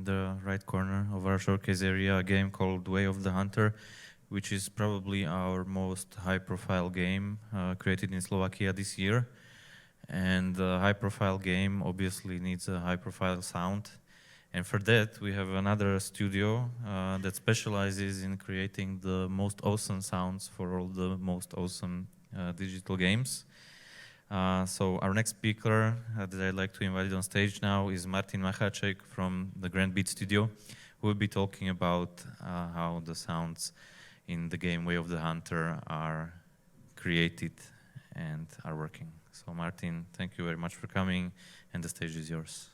in the right corner of our showcase area a game called Way of the Hunter, which is probably our most high-profile game created in Slovakia this year. And a high-profile game obviously needs a high-profile sound. And for that, we have another studio that specializes in creating the most awesome sounds for all the most awesome digital games. So our next speaker that I'd like to invite on stage now is Macháček from the Grand Beat Studio, who will be talking about how the sounds in the game Way of the Hunter are created and are working. So Martin, thank you very much for coming, and the stage is yours.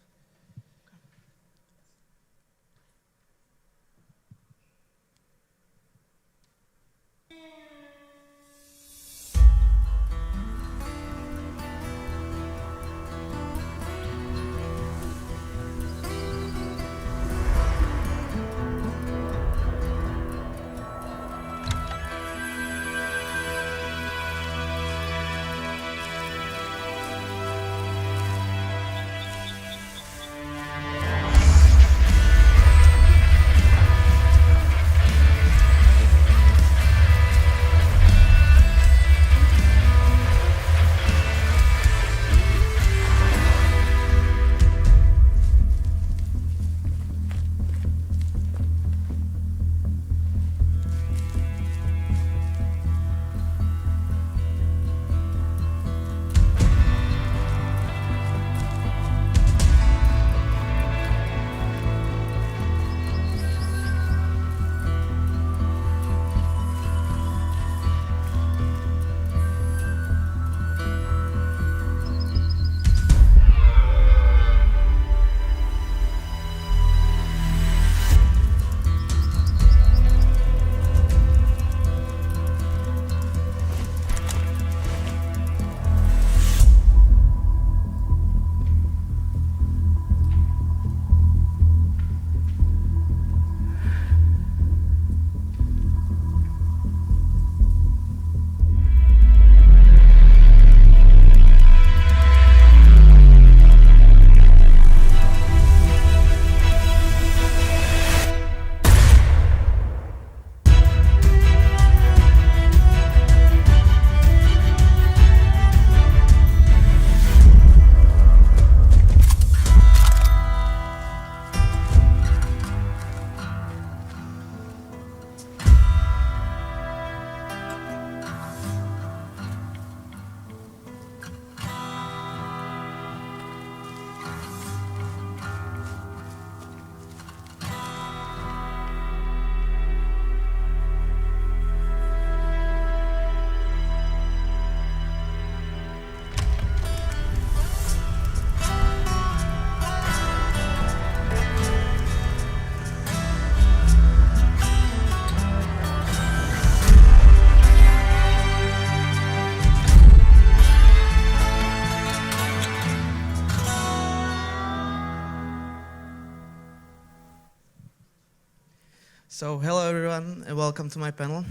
So hello everyone and welcome to my panel.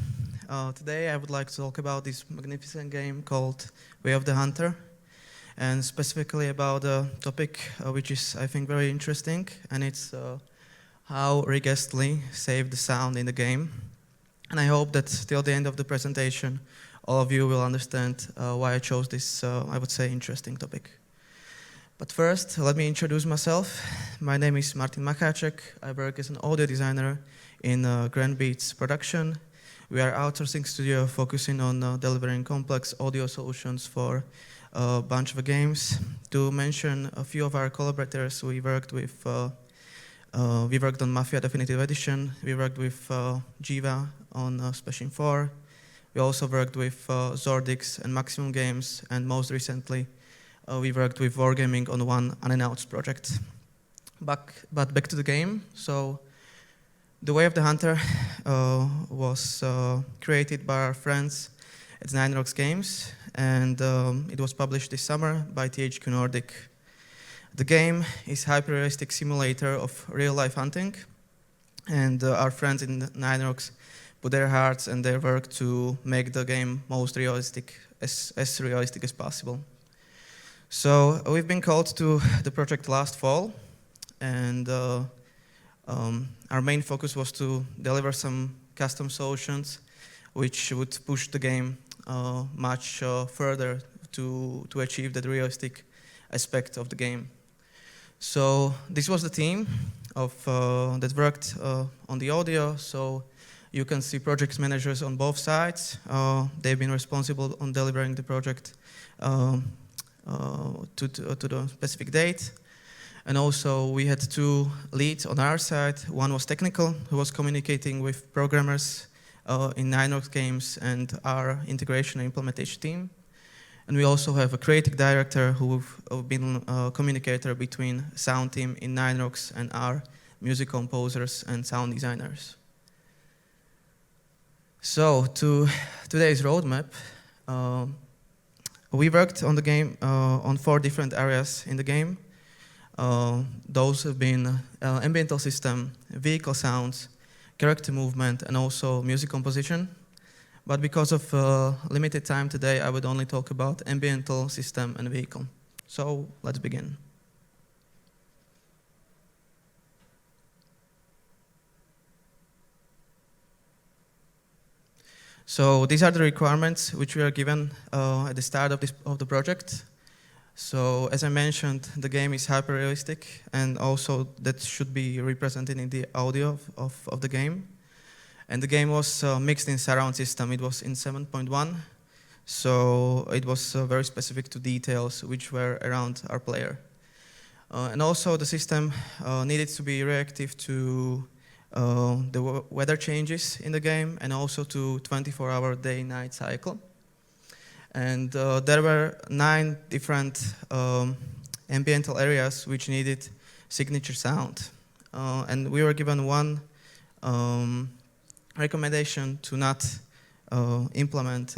Today I would like to talk about this magnificent game called Way of the Hunter, and specifically about a topic which is I think very interesting, and it's how Rick Astley saved the sound in the game. And I hope that till the end of the presentation all of you will understand why I chose this I would say interesting topic. But first, let me introduce myself. My name is Martin Macháček. I work as an audio designer in Grand Beats production. We are an outsourcing studio focusing on delivering complex audio solutions for a bunch of games. To mention a few of our collaborators, we worked on Mafia Definitive Edition. We worked with Jiva on Splashing 4. We also worked with Zordix and Maximum Games, and most recently we worked with Wargaming on one unannounced project. But back to the game. So, The Way of the Hunter was created by our friends at Nine Rocks Games, and it was published this summer by THQ Nordic. The game is a hyper-realistic simulator of real-life hunting, and our friends in Nine Rocks put their hearts and their work to make the game most realistic, as realistic as possible. So we've been called to the project last fall, and our main focus was to deliver some custom solutions which would push the game much further to achieve that realistic aspect of the game. So this was the team that worked on the audio. So you can see project managers on both sides. They've been responsible on delivering the project to the specific date. And also we had two leads on our side. One was technical, who was communicating with programmers in Ninrox games and our integration and implementation team. And we also have a creative director who've been a communicator between sound team in Ninrox and our music composers and sound designers. So to today's roadmap, we worked on the game on 4 different areas in the game. Those have been ambiental system, vehicle sounds, character movement, and also music composition. But because of limited time today, I would only talk about ambiental system and vehicle. So let's begin. So these are the requirements which we are given at the start of the project. So as I mentioned, the game is hyper-realistic, and also that should be represented in the audio of the game. And the game was mixed in surround system. It was in 7.1, so it was very specific to details which were around our player. And also the system needed to be reactive to the weather changes in the game, and also to 24-hour day-night cycle. And there were 9 different ambiental areas which needed signature sound. And we were given one recommendation to not implement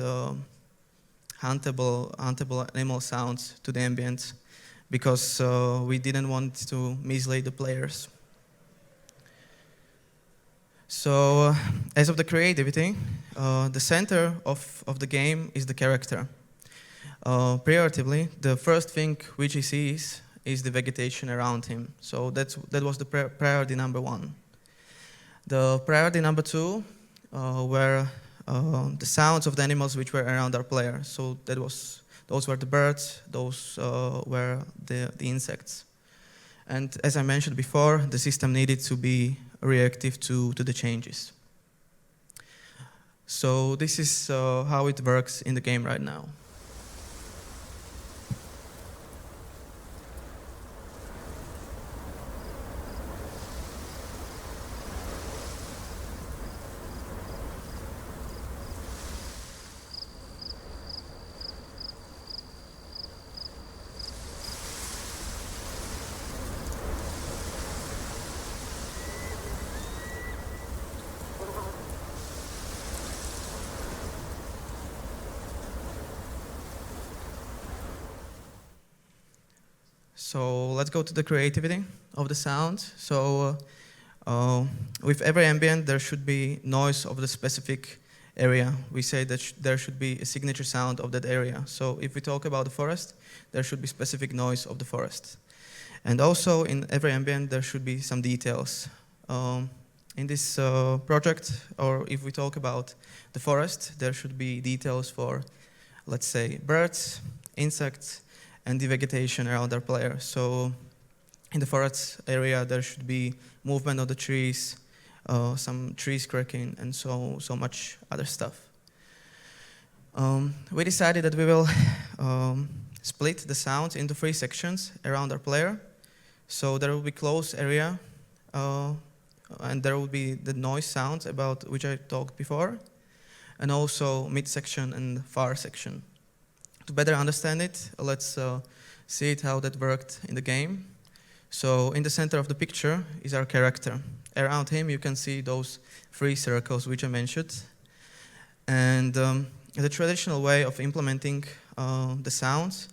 huntable animal sounds to the ambience, because we didn't want to mislead the players. So, as of the creativity, the center of the game is the character. Prioritatively, the first thing which he sees is the vegetation around him. So that was the priority number 1. The priority number 2 were the sounds of the animals which were around our player. So those were the birds, those were the insects. And as I mentioned before, the system needed to be reactive to the changes. So this is how it works in the game right now. So let's go to the creativity of the sound. So with every ambient, there should be noise of the specific area. We say that there should be a signature sound of that area. So if we talk about the forest, there should be specific noise of the forest. And also in every ambient, there should be some details. In this project, or if we talk about the forest, there should be details for, let's say, birds, insects, and the vegetation around our player. So in the forest area, there should be movement of the trees, some trees cracking, and so much other stuff. We decided that we will split the sounds into 3 sections around our player. So there will be close area, and there will be the noise sounds about which I talked before, and also mid-section and far section. To better understand it, let's see it how that worked in the game. So in the center of the picture is our character. Around him you can see those 3 circles which I mentioned. And the traditional way of implementing the sounds,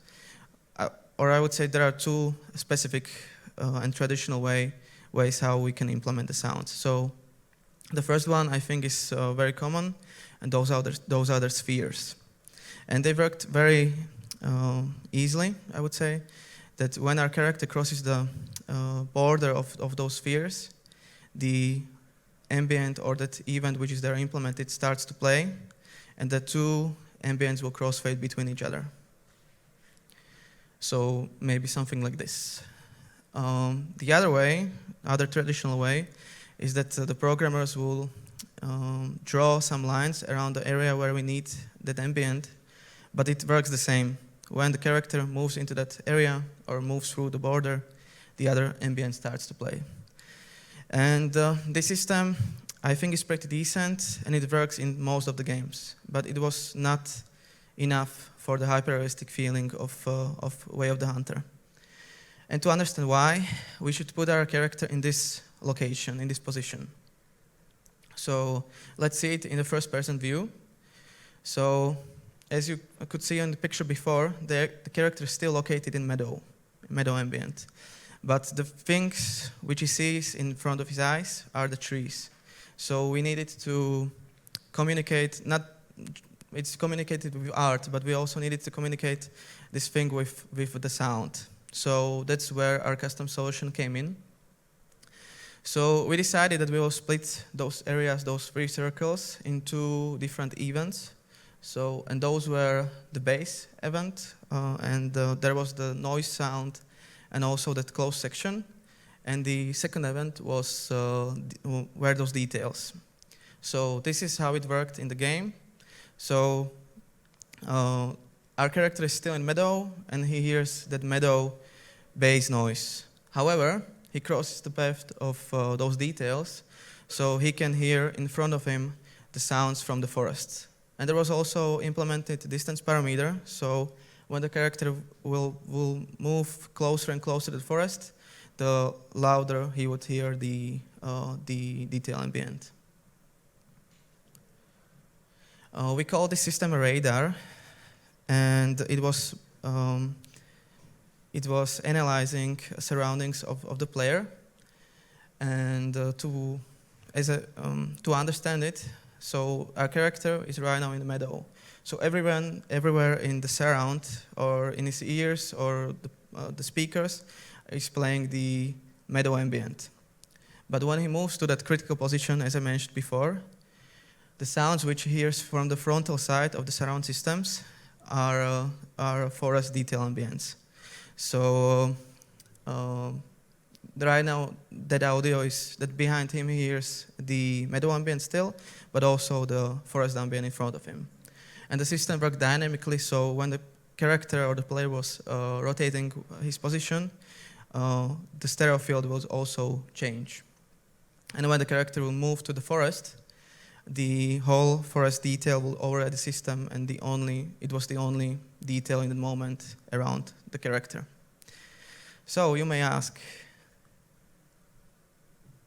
or I would say there are 2 specific and traditional ways how we can implement the sounds. So the first one I think is very common, and those are the spheres. And they worked very easily, I would say, that when our character crosses the border of those spheres, the ambient or that event which is there implemented starts to play, and the two ambients will crossfade between each other. So maybe something like this. The other traditional way, is that the programmers will draw some lines around the area where we need that ambient, but it works the same. When the character moves into that area or moves through the border, the other ambient starts to play. And this system, I think, is pretty decent, and it works in most of the games, but it was not enough for the hyper-realistic feeling of Way of the Hunter. And to understand why, we should put our character in this location, in this position. So let's see it in the first-person view. So as you could see in the picture before, the character is still located in meadow ambient. But the things which he sees in front of his eyes are the trees. So we needed to communicate, it's communicated with art, but we also needed to communicate this thing with the sound. So that's where our custom solution came in. So we decided that we will split those areas, those 3 circles, into different events. So, and those were the bass event, and there was the noise sound, and also that closed section. And the second event was were those details. So this is how it worked in the game. So our character is still in meadow, and he hears that meadow bass noise. However, he crosses the path of those details, so he can hear in front of him the sounds from the forest. And there was also implemented distance parameter, so when the character will move closer and closer to the forest, the louder he would hear the detail ambient. We call this system a radar, and it was analyzing surroundings of the player, and to understand it. So our character is right now in the meadow. So everywhere in the surround, or in his ears, or the speakers, is playing the meadow ambient. But when he moves to that critical position, as I mentioned before, the sounds which he hears from the frontal side of the surround systems are forest detail ambience. So right now, that audio is that behind him he hears the meadow ambient still, but also the forest ambient in front of him. And the system worked dynamically, so when the character or the player was rotating his position, the stereo field will also change. And when the character will move to the forest, the whole forest detail will override the system, and it was the only detail in the moment around the character. So you may ask,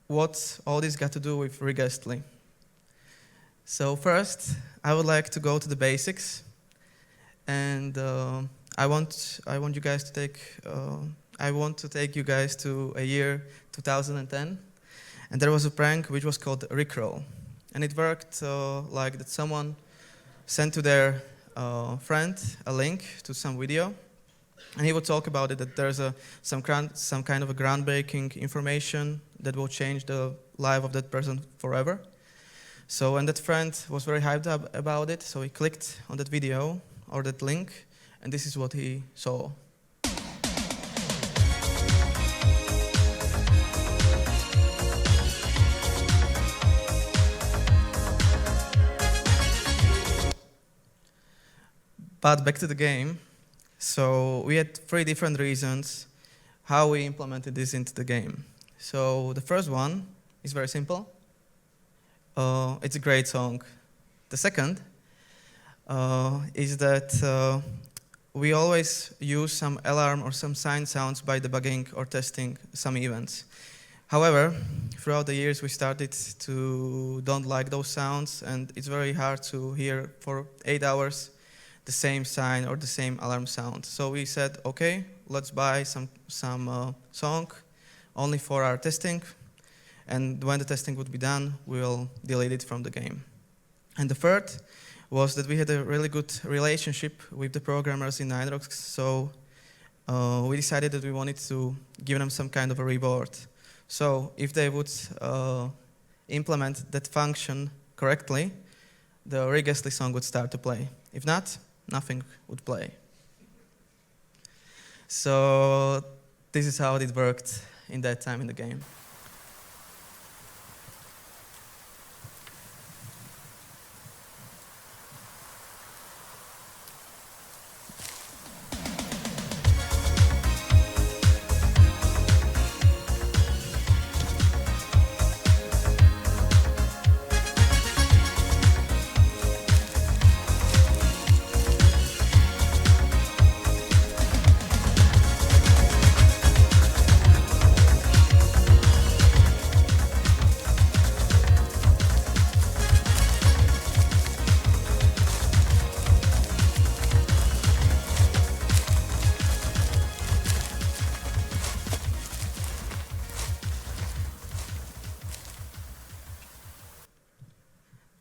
what's all this got to do with Rick Astley? So first, I would like to go to the basics, and I want you guys to take you guys to a year 2010, and there was a prank which was called Rickroll, and it worked like that someone sent to their friend a link to some video, and he would talk about it, that there's some kind of a groundbreaking information that will change the life of that person forever. So, and that friend was very hyped up about it, so he clicked on that video or that link, and this is what he saw. But back to the game. So we had 3 different reasons how we implemented this into the game. So the first one is very simple. It's a great song. The second is that we always use some alarm or some sign sounds by debugging or testing some events. However, throughout the years we started to don't like those sounds, and it's very hard to hear for 8 hours the same sign or the same alarm sound. So we said, okay, let's buy some song only for our testing, and when the testing would be done, we'll delete it from the game. And the third was that we had a really good relationship with the programmers in Nitrox, so we decided that we wanted to give them some kind of a reward. So if they would implement that function correctly, the Rick Astley song would start to play. If not, nothing would play. So this is how it worked in that time in the game.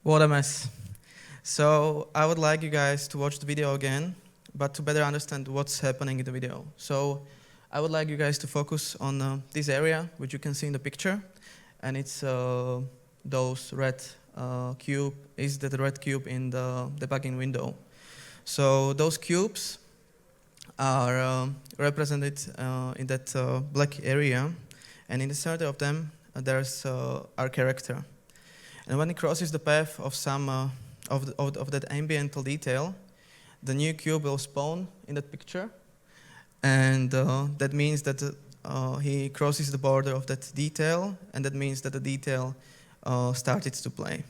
What a mess. So I would like you guys to watch the video again, but to better understand what's happening in the video. So I would like you guys to focus on this area, which you can see in the picture, and it's those red cube, is the red cube in the debugging window. So those cubes are represented in that black area, and in the center of them there's our character. And when it crosses the path of some of that ambiental detail, the new cube will spawn in that picture, and that means that he crosses the border of that detail, and that means that the detail started to play.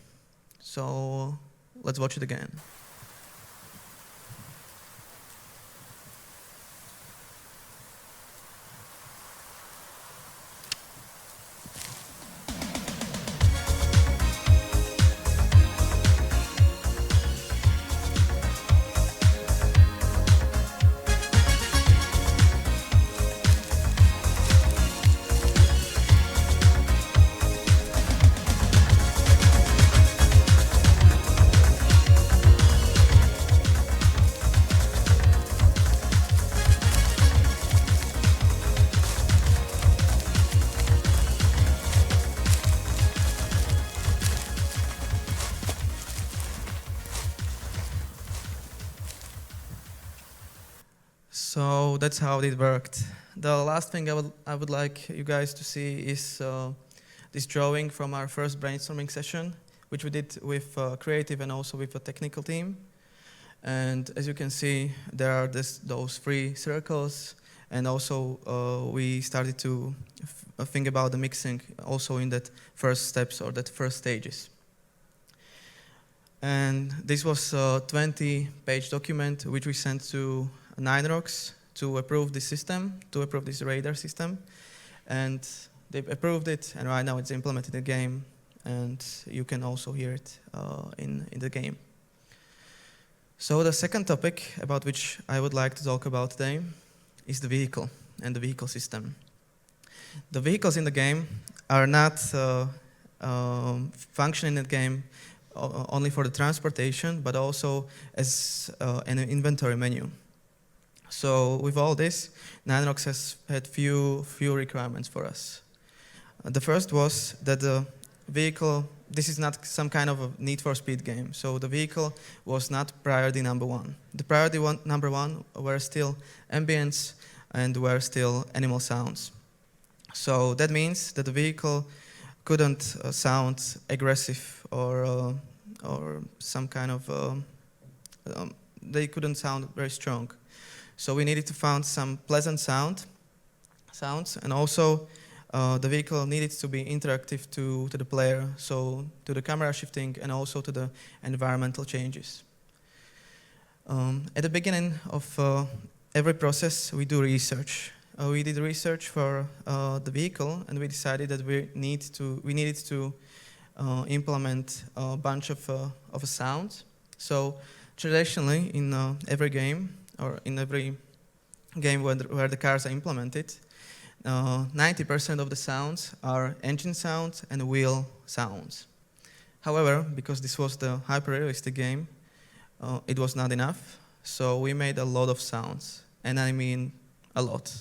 So let's watch it again. So that's how it worked. The last thing I would like you guys to see is this drawing from our first brainstorming session, which we did with creative and also with a technical team. And as you can see, there are those 3 circles, and also we started to think about the mixing also in that first steps or that first stages. And this was a 20-page document which we sent to Nine Rocks to approve this system, to approve this radar system. And they approved it, and right now it's implemented in the game, and you can also hear it in the game. So the second topic about which I would like to talk about today is the vehicle and the vehicle system. The vehicles in the game are not functioning in the game only for the transportation, but also as an inventory menu. So with all this, Nine Rocks has had few requirements for us. The first was that the vehicle, this is not some kind of a Need for Speed game, so the vehicle was not priority number 1. The priority number 1 were still ambience and were still animal sounds. So that means that the vehicle couldn't sound aggressive or some kind of, they couldn't sound very strong. So we needed to find some pleasant sounds, and also the vehicle needed to be interactive to the player, so to the camera shifting and also to the environmental changes. At the beginning of every process, we do research. We did research for the vehicle, and we decided that we needed to implement a bunch of sounds. So traditionally, in every game, or in every game where the cars are implemented, 90% of the sounds are engine sounds and wheel sounds. However, because this was the hyper-realistic game, it was not enough, so we made a lot of sounds, and I mean a lot.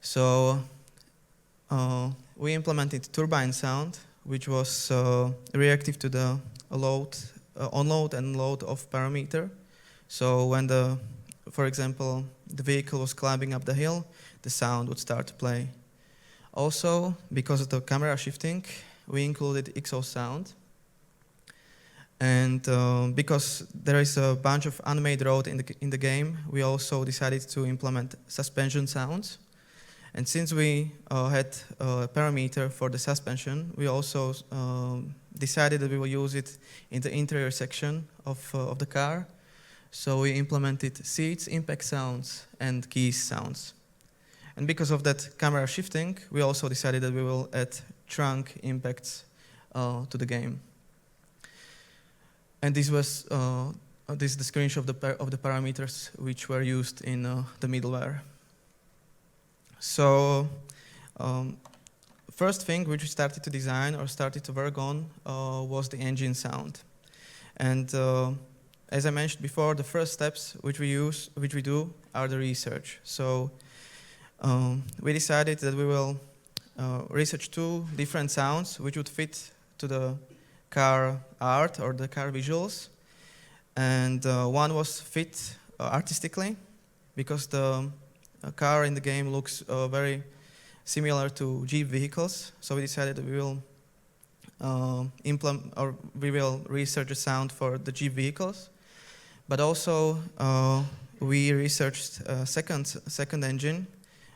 So we implemented turbine sound, which was reactive to the onload and load of parameter. So when for example, the vehicle was climbing up the hill, the sound would start to play. Also, because of the camera shifting, we included XO sound. And because there is a bunch of unmade road in the game, we also decided to implement suspension sounds. And since we had a parameter for the suspension, we also decided that we will use it in the interior section of the car. So we implemented seats, impact sounds, and keys sounds. And because of that camera shifting, we also decided that we will add trunk impacts to the game. And this was this is the screenshot of the parameters which were used in the middleware. So first thing which we started to design or started to work on was the engine sound. And as I mentioned before, the first steps which we do are the research. So we decided that we will research 2 different sounds which would fit to the car art or the car visuals. And one was fit artistically, because the car in the game looks very similar to Jeep vehicles. So we decided that we will research a sound for the Jeep vehicles. But also we researched a second engine,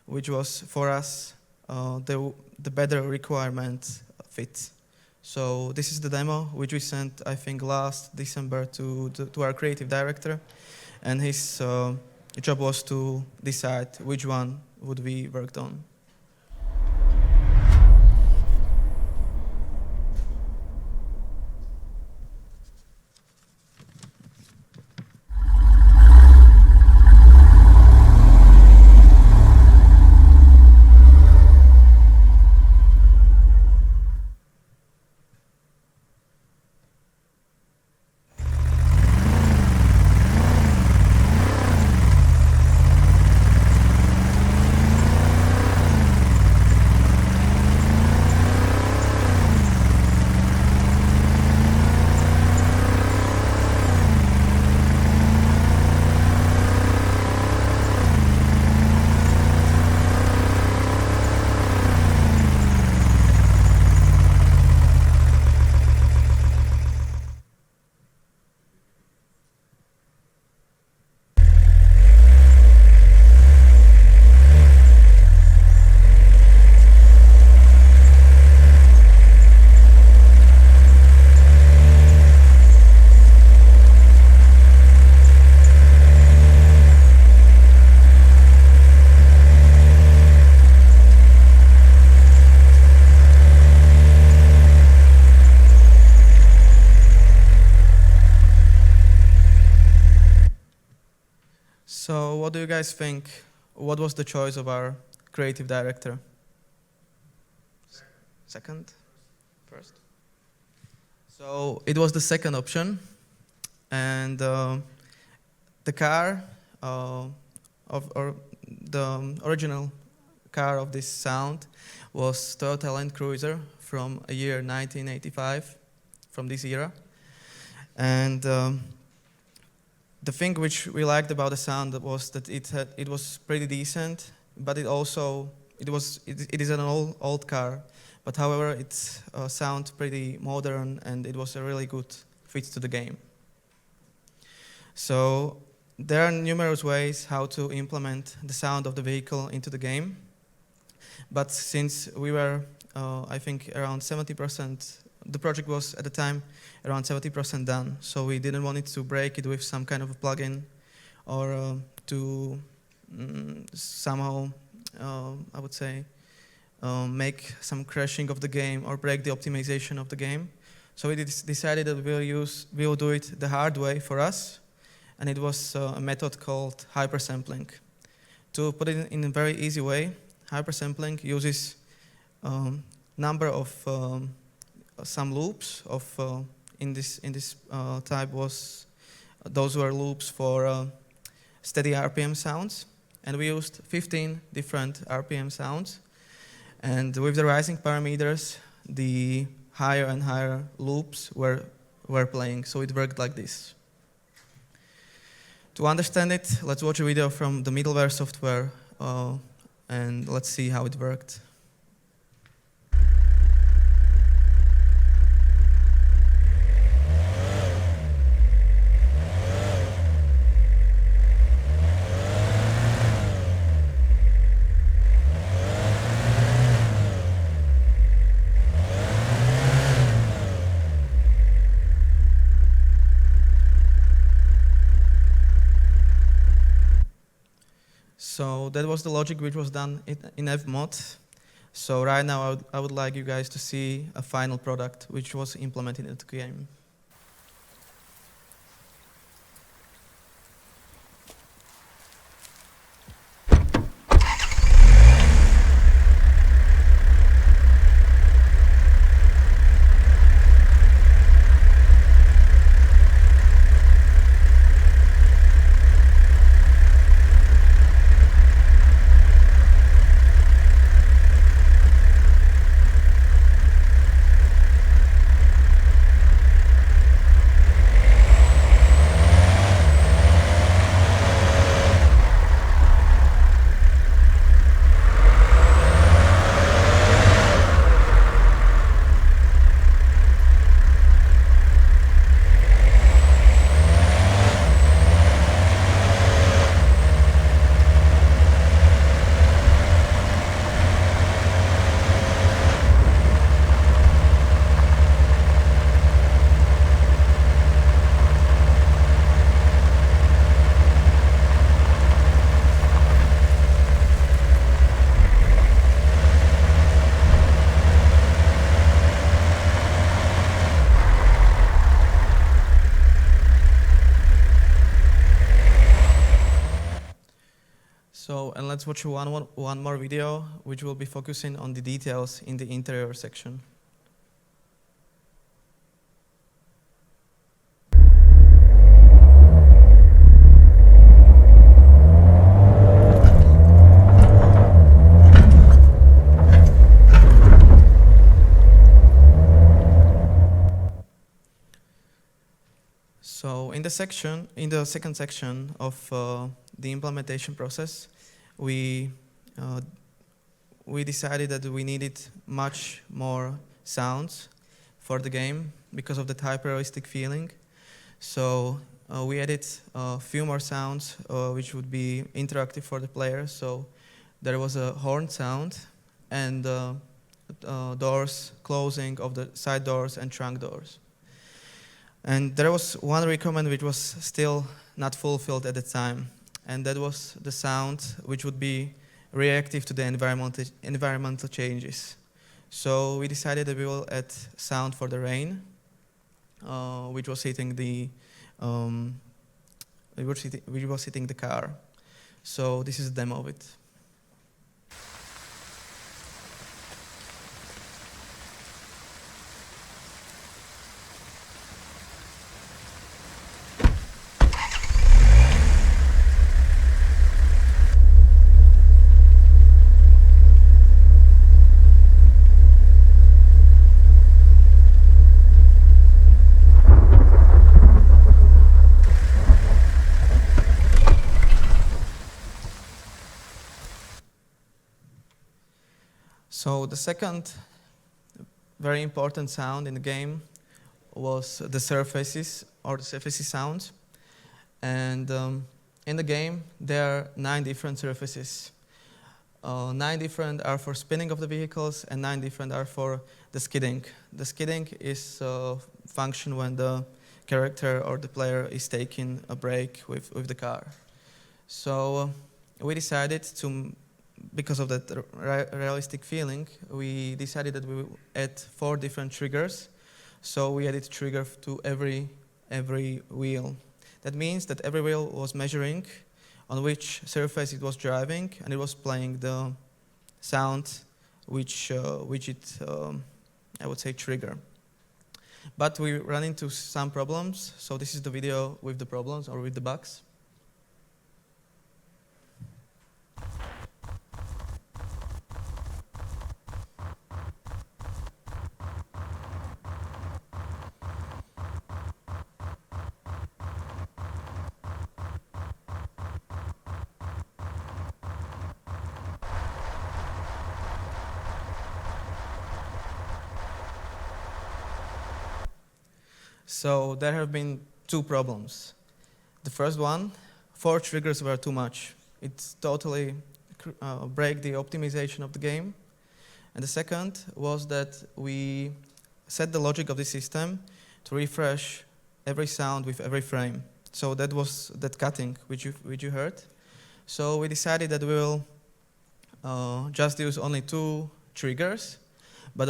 which was for us the better requirement fit. So this is the demo which we sent, I think, last December to our creative director, and his job was to decide which one would be worked on. So what do you guys think? What was the choice of our creative director? Second? First? So it was the second option. And the car, or the original car of this sound was Toyota Land Cruiser from a year 1985, from this era. And the thing which we liked about the sound was that it was pretty decent, but it is an old car. But however, it sounds pretty modern, and it was a really good fit to the game. So there are numerous ways how to implement the sound of the vehicle into the game. But since we were, I think, around 70%, the project was at the time around 70% done, so we didn't want it to break it with some kind of a plugin or to somehow, I would say, make some crashing of the game or break the optimization of the game. So we decided that we'll do it the hard way for us, and it was a method called hypersampling. To put it in a very easy way, hypersampling uses number of some loops of in this type was those were loops for steady RPM sounds, and we used 15 different RPM sounds, And with the rising parameters, the higher and higher loops were playing, so it worked like this. To understand it, let's watch a video from the middleware software, and let's see how it worked. So that was the logic which was done in fmod. So right now I would like you guys to see a final product which was implemented into the game. So, and let's watch one more video, which will be focusing on the details in the interior section. So, in the second section of the implementation process, we decided that we needed much more sounds for the game because of the hyper-realistic feeling. So we added a few more sounds which would be interactive for the player. So there was a horn sound and doors closing of the side doors and trunk doors. And there was one requirement which was still not fulfilled at the time, and that was the sound which would be reactive to the environmental changes. So we decided that we will add sound for the rain, which was hitting the car. So this is a demo of it. So the second very important sound in the game was the surfaces, or the surfaces sound. And in the game, there are 9 different surfaces. 9 different are for spinning of the vehicles, and 9 different are for the skidding. The skidding is a function when the character or the player is taking a break with the car. So we decided to, because of that realistic feeling, we decided that we will add 4 different triggers. So we added trigger to every wheel. That means that every wheel was measuring on which surface it was driving, and it was playing the sound which it, I would say, trigger. But we ran into some problems. So this is the video with the problems, or with the bugs. So there have been two problems. The first one, 4 triggers were too much. It totally break the optimization of the game. And the second was that we set the logic of the system to refresh every sound with every frame. So that was that cutting which you heard. So we decided that we will just use only 2 triggers, but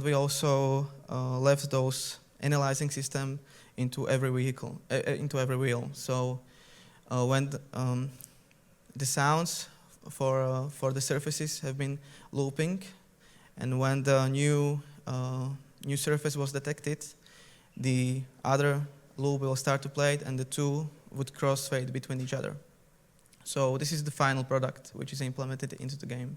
we also left those analyzing system into every vehicle, into every wheel. So when the sounds for the surfaces have been looping, and when the new surface was detected, the other loop will start to play it, and the 2 would crossfade between each other. So this is the final product, which is implemented into the game.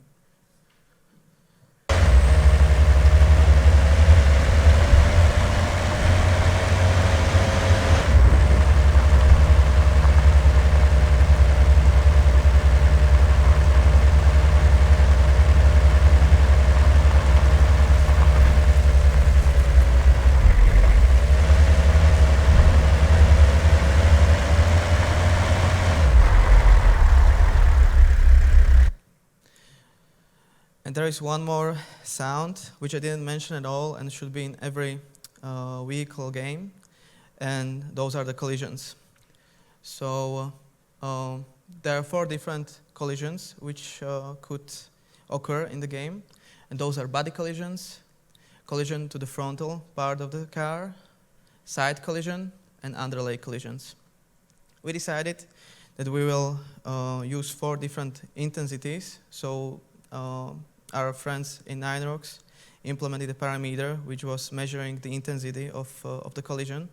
And there is one more sound, which I didn't mention at all, and should be in every vehicle game, and those are the collisions. So there are 4 different collisions which could occur in the game, and those are body collisions, collision to the frontal part of the car, side collision, and underlay collisions. We decided that we will use 4 different intensities. So our friends in Ninerox implemented a parameter which was measuring the intensity of the collision,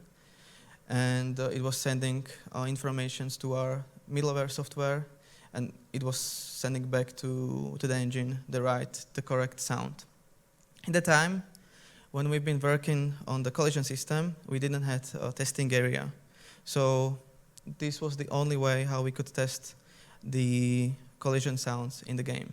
and it was sending informations to our middleware software, and it was sending back to the engine the correct sound. In the time when we've been working on the collision system, we didn't have a testing area. So this was the only way how we could test the collision sounds in the game.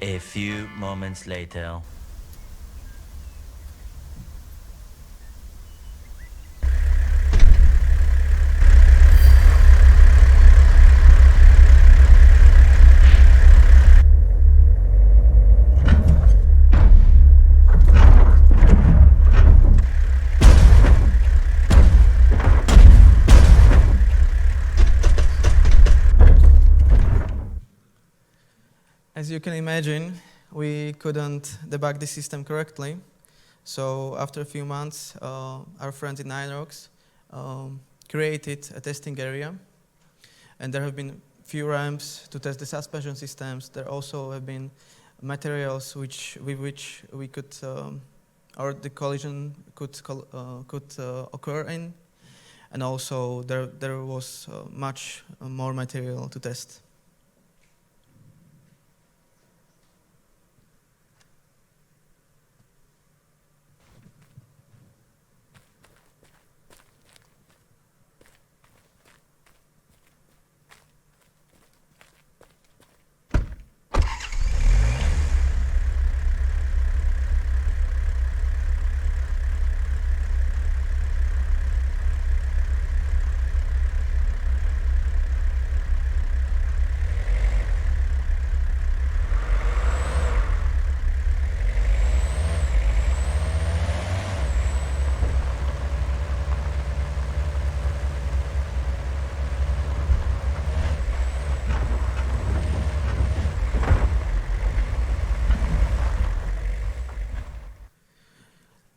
A few moments later. As you can imagine, we couldn't debug the system correctly. So after a few months, our friends in Ninerox created a testing area. And there have been few ramps to test the suspension systems. There also have been materials with which we could, or the collision could occur in. And also there was much more material to test.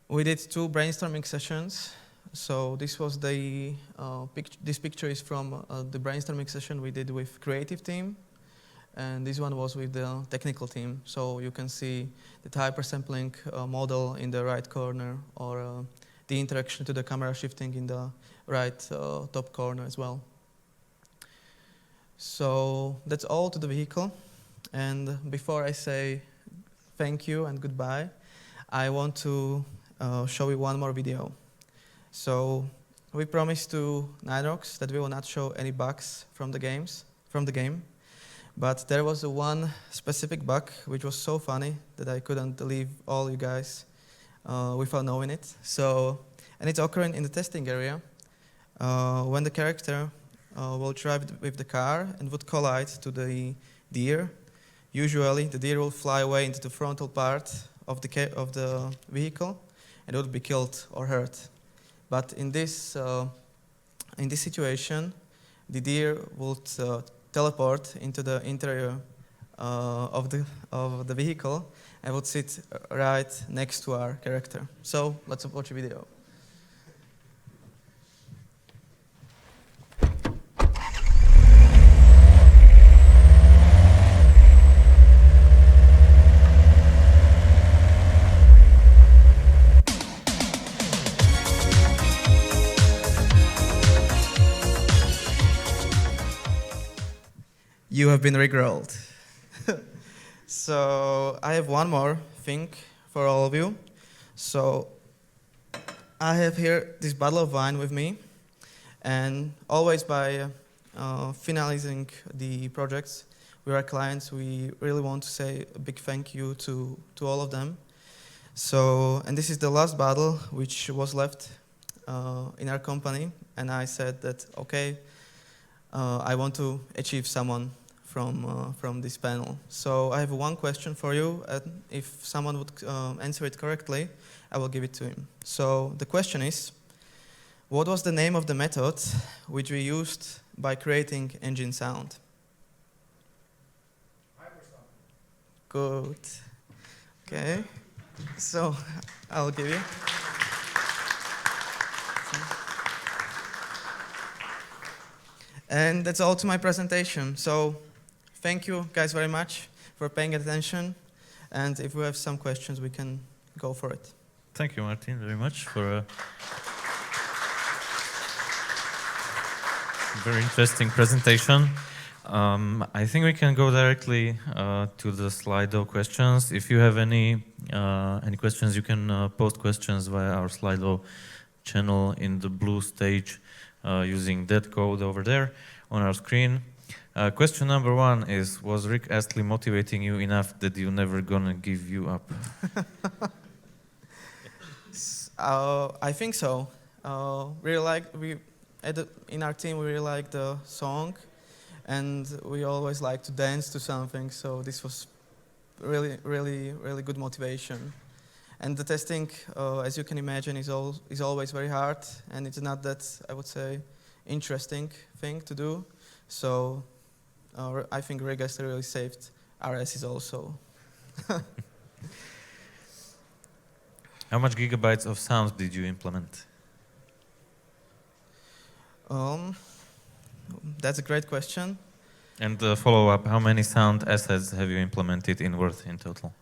We did 2 brainstorming sessions. So this was this picture is from the brainstorming session we did with creative team. and this one was with the technical team. So you can see the hypersampling model in the right corner, or the interaction to the camera shifting in the right top corner as well. So that's all to the vehicle. And before I say thank you and goodbye, I want to show you one more video. So we promised to Ninerox that we will not show any bugs from the game. But there was one specific bug which was so funny that I couldn't leave all you guys without knowing it. So, and it's occurring in the testing area when the character will drive with the car and would collide to the deer. Usually, the deer will fly away into the frontal part of the vehicle and would be killed or hurt. But in this situation, the deer would teleport into the interior of the vehicle and would sit right next to our character. So let's watch a video. You have been rickrolled. So I have one more thing for all of you. So I have here this bottle of wine with me, and always by finalizing the projects with our clients, we really want to say a big thank you to all of them. So, and this is the last bottle which was left in our company, and I said that, okay, I want to achieve someone from this panel. So I have one question for you, and if someone would answer it correctly, I will give it to him. So the question is, what was the name of the method which we used by creating engine sound? Hypersound. Good. Okay. So I'll give you. And that's all to my presentation. So thank you guys very much for paying attention. And if we have some questions, we can go for it. Thank you, Martin, very much for a very interesting presentation. I think we can go directly to the Slido questions. If you have any questions, you can post questions via our Slido channel in the blue stage using that code over there on our screen. Question number one is, was Rick Astley motivating you enough that you're never gonna give you up? I think so. In our team, we really like the song, and we always like to dance to something. So this was really, really, really good motivation. And the testing, as you can imagine, is always very hard, and it's not that, I would say, interesting thing to do. So I think Rick Astley really saved our asses also. How much gigabytes of sounds did you implement? That's a great question. And follow-up, how many sound assets have you implemented in Word in total?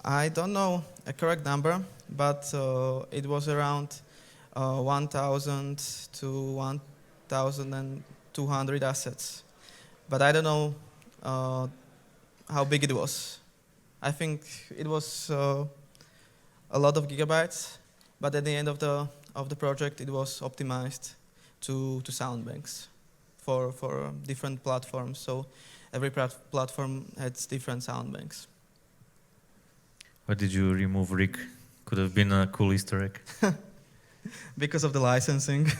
I don't know a correct number, but it was around 1,000 to 1,200 assets. But I don't know how big it was. I think it was a lot of gigabytes, but at the end of the project, it was optimized to sound banks for different platforms. So every platform has different sound banks. Why did you remove Rick? Could have been a cool Easter egg. Because of the licensing.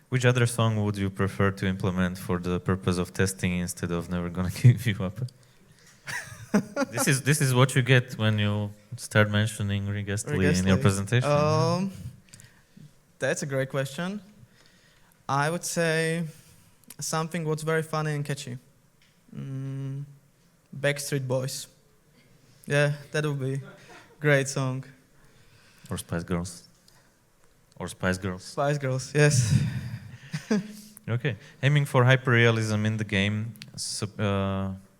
Which other song would you prefer to implement for the purpose of testing instead of Never Gonna Give You Up? This is what you get when you start mentioning Rick Astley in your presentation. That's a great question. I would say something what's very funny and catchy. Backstreet Boys. Yeah, that would be a great song. Or Spice Girls. Or Spice Girls. Spice Girls, yes. Okay. Aiming for hyperrealism in the game,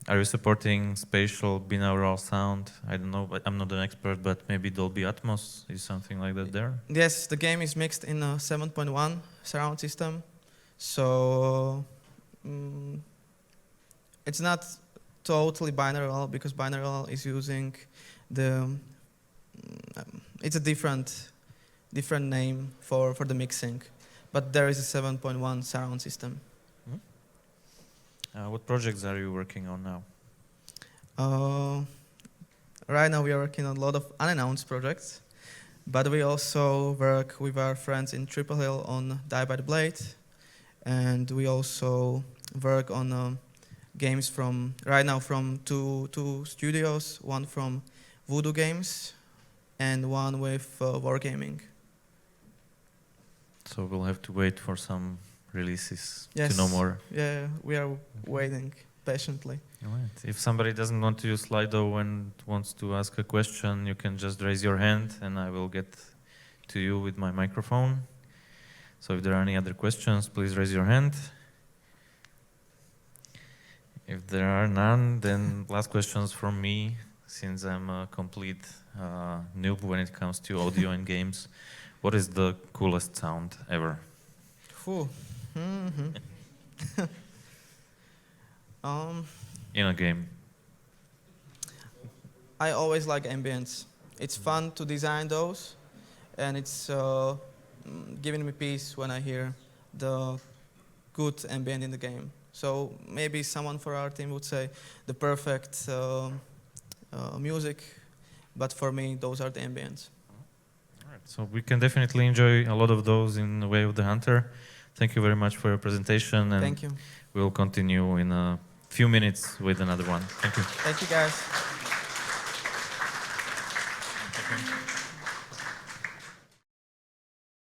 Are you supporting spatial binaural sound? I don't know, but I'm not an expert, but maybe Dolby Atmos is something like that there? Yes, the game is mixed in a 7.1 surround system. So it's not totally binaural because binaural is using it's a different name for the mixing. But there is a 7.1 surround system. What projects are you working on now? Right now we are working on a lot of unannounced projects, but we also work with our friends in Triple Hill on Die by the Blade, and we also work on games from two studios, one from Voodoo Games and one with Wargaming. So we'll have to wait for some releases Yes. to know more. Yeah, we are waiting patiently. All right. If somebody doesn't want to use Slido and wants to ask a question, you can just raise your hand and I will get to you with my microphone. So if there are any other questions, please raise your hand. If there are none, then last questions from me, since I'm a complete noob when it comes to audio and games. What is the coolest sound ever? In a game. I always like ambience. It's fun to design those, and it's giving me peace when I hear the good ambient in the game. So maybe someone for our team would say the perfect music, but for me, those are the ambience. All right. So we can definitely enjoy a lot of those in the Way of the Hunter. Thank you very much for your presentation. And Thank you. We'll continue in a few minutes with another one. Thank you. Thank you, guys.